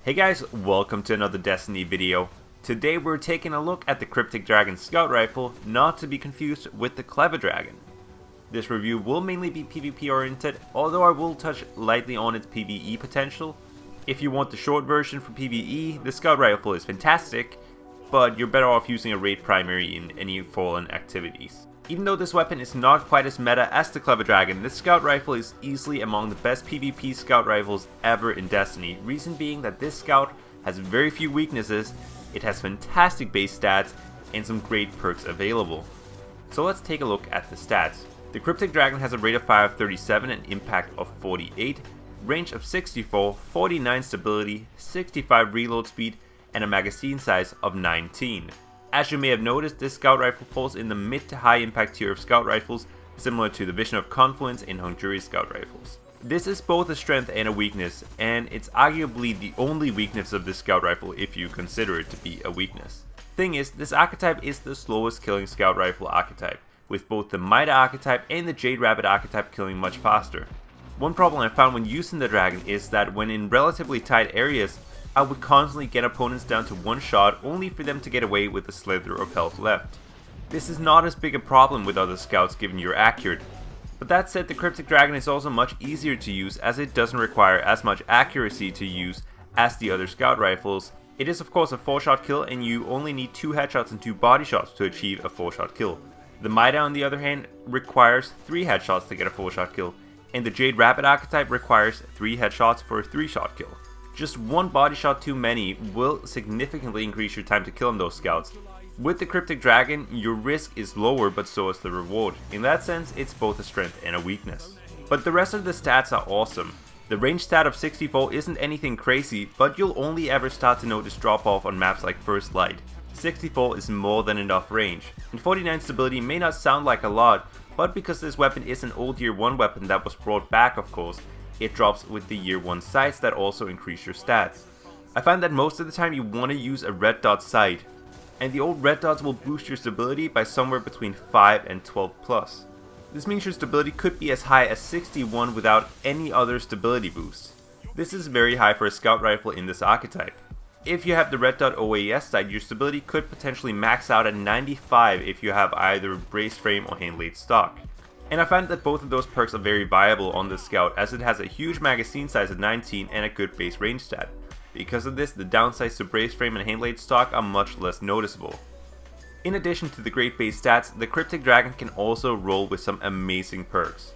Hey guys, welcome to another Destiny video. Today we're taking a look at the Cryptic Dragon Scout Rifle, not to be confused with the Clever Dragon. This review will mainly be PvP oriented, although I will touch lightly on its PvE potential. If you want the short version for PvE, the Scout Rifle is fantastic, but you're better off using a raid primary in any fallen activities. Even though this weapon is not quite as meta as the Clever Dragon, this Scout Rifle is easily among the best PvP Scout Rifles ever in Destiny, reason being that this Scout has very few weaknesses, it has fantastic base stats, and some great perks available. So let's take a look at the stats. The Cryptic Dragon has a rate of fire of 37, an impact of 48, range of 64, 49 stability, 65 reload speed, and a magazine size of 19. As you may have noticed, this Scout Rifle falls in the mid to high impact tier of Scout Rifles, similar to the Vision of Confluence and Hungry Scout Rifles. This is both a strength and a weakness, and it's arguably the only weakness of this Scout Rifle if you consider it to be a weakness. Thing is, this archetype is the slowest killing Scout Rifle archetype, with both the Mida archetype and the Jade Rabbit archetype killing much faster. One problem I found when using the Dragon is that when in relatively tight areas, I would constantly get opponents down to one shot only for them to get away with a slither of health left. This is not as big a problem with other scouts given you're accurate, but that said, the Cryptic Dragon is also much easier to use as it doesn't require as much accuracy to use as the other scout rifles. It is of course a 4-shot kill and you only need 2 headshots and 2 body shots to achieve a 4-shot kill. The Mida on the other hand requires 3 headshots to get a 4-shot kill, and the Jade Rabbit archetype requires 3 headshots for a 3-shot kill. Just one body shot too many will significantly increase your time to kill on those scouts. With the Cryptic Dragon, your risk is lower but so is the reward. In that sense, it's both a strength and a weakness. But the rest of the stats are awesome. The range stat of 64 isn't anything crazy, but you'll only ever start to notice drop off on maps like First Light. 64 is more than enough range. And 49 stability may not sound like a lot, but because this weapon is an old year 1 weapon that was brought back of course, it drops with the year 1 sights that also increase your stats. I find that most of the time you want to use a red dot sight, and the old red dots will boost your stability by somewhere between 5 and 12 plus. This means your stability could be as high as 61 without any other stability boost. This is very high for a scout rifle in this archetype. If you have the Red Dot-OAS sight, your stability could potentially max out at 95 if you have either brace frame or hand laid stock. And I find that both of those perks are very viable on this scout as it has a huge magazine size of 19 and a good base range stat. Because of this, the downsides to brace frame and hand laid stock are much less noticeable. In addition to the great base stats, the Cryptic Dragon can also roll with some amazing perks.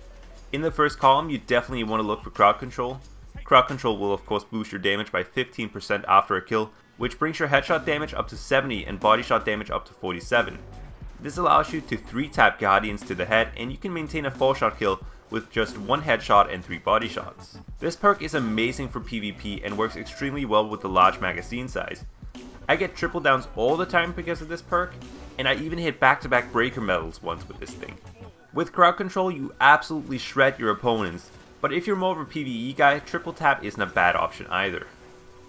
In the first column, you definitely want to look for crowd control. Crowd control will of course boost your damage by 15% after a kill, which brings your headshot damage up to 70 and body shot damage up to 47. This allows you to 3-tap Guardians to the head and you can maintain a 4-shot kill with just 1 headshot and 3 body shots. This perk is amazing for PvP and works extremely well with the large magazine size. I get triple downs all the time because of this perk, and I even hit back-to-back breaker medals once with this thing. With crowd control you absolutely shred your opponents, but if you're more of a PvE guy, triple tap isn't a bad option either.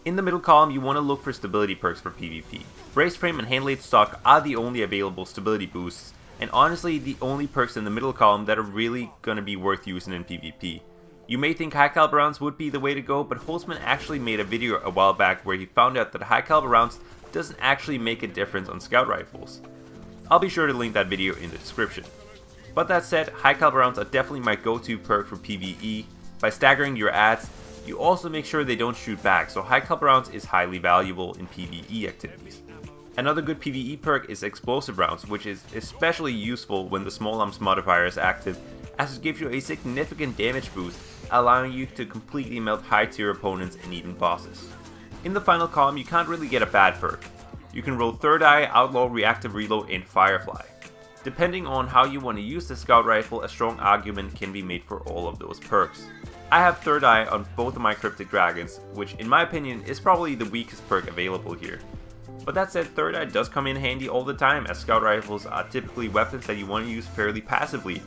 In the middle column, you want to look for stability perks for PvP. Brace frame and hand laid stock are the only available stability boosts, and honestly the only perks in the middle column that are really gonna be worth using in PvP. You may think high caliber rounds would be the way to go, but Holzman actually made a video a while back where he found out that high caliber rounds doesn't actually make a difference on scout rifles. I'll be sure to link that video in the description. But that said, high caliber rounds are definitely my go-to perk for PvE. By staggering your adds, you also make sure they don't shoot back, so high caliber rounds is highly valuable in PvE activities. Another good PvE perk is explosive rounds, which is especially useful when the small arms modifier is active, as it gives you a significant damage boost, allowing you to completely melt high tier opponents and even bosses. In the final column, you can't really get a bad perk. You can roll Third Eye, Outlaw, Reactive Reload, and Firefly. Depending on how you want to use the scout rifle, a strong argument can be made for all of those perks. I have Third Eye on both of my Cryptic Dragons, which in my opinion is probably the weakest perk available here. But that said, Third Eye does come in handy all the time, as scout rifles are typically weapons that you want to use fairly passively,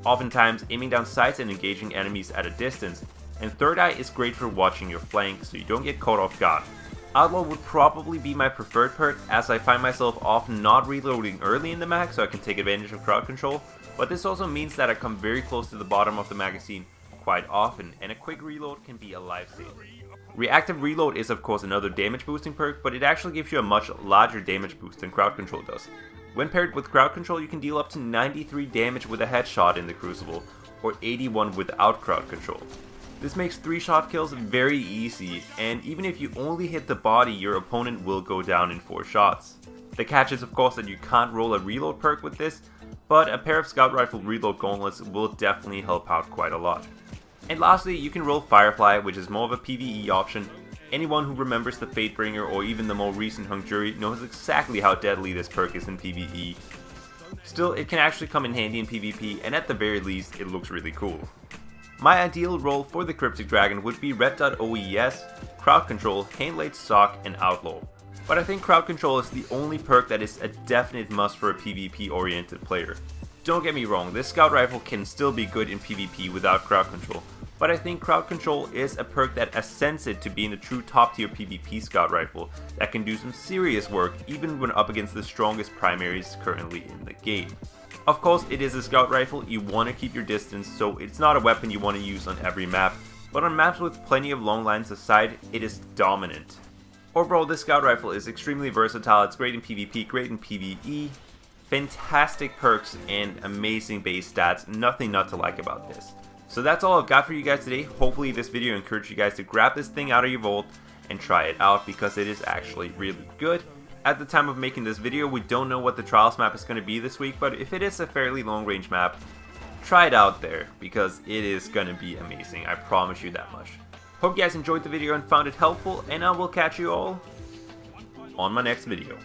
oftentimes aiming down sights and engaging enemies at a distance, and Third Eye is great for watching your flank so you don't get caught off guard. Outlaw would probably be my preferred perk, as I find myself often not reloading early in the mag so I can take advantage of crowd control, but this also means that I come very close to the bottom of the magazine quite often, and a quick reload can be a lifesaver. Reactive Reload is of course another damage boosting perk, but it actually gives you a much larger damage boost than Crowd Control does. When paired with Crowd Control, you can deal up to 93 damage with a headshot in the Crucible, or 81 without Crowd Control. This makes 3-shot kills very easy, and even if you only hit the body, your opponent will go down in 4 shots. The catch is of course that you can't roll a reload perk with this, but a pair of Scout Rifle reload gauntlets will definitely help out quite a lot. And lastly, you can roll Firefly, which is more of a PvE option. Anyone who remembers the Fatebringer or even the more recent Hung Jury knows exactly how deadly this perk is in PvE. Still, it can actually come in handy in PvP, and at the very least, it looks really cool. My ideal role for the Cryptic Dragon would be Red Dot-OAS, Crowd Control, Handlaid Stock, and Outlaw. But I think Crowd Control is the only perk that is a definite must for a PvP oriented player. Don't get me wrong, this Scout Rifle can still be good in PvP without Crowd Control, but I think Crowd Control is a perk that ascends it to being a true top tier PvP Scout Rifle that can do some serious work even when up against the strongest primaries currently in the game. Of course, it is a Scout Rifle, you want to keep your distance, so it's not a weapon you want to use on every map, but on maps with plenty of long lines aside, it is dominant. Overall, this Scout Rifle is extremely versatile, it's great in PvP, great in PvE, fantastic perks, and amazing base stats, nothing not to like about this. So that's all I've got for you guys today. Hopefully this video encouraged you guys to grab this thing out of your vault and try it out because it is actually really good. At the time of making this video, we don't know what the Trials map is going to be this week, but if it is a fairly long range map, try it out there because it is going to be amazing, I promise you that much. Hope you guys enjoyed the video and found it helpful, and I will catch you all on my next video.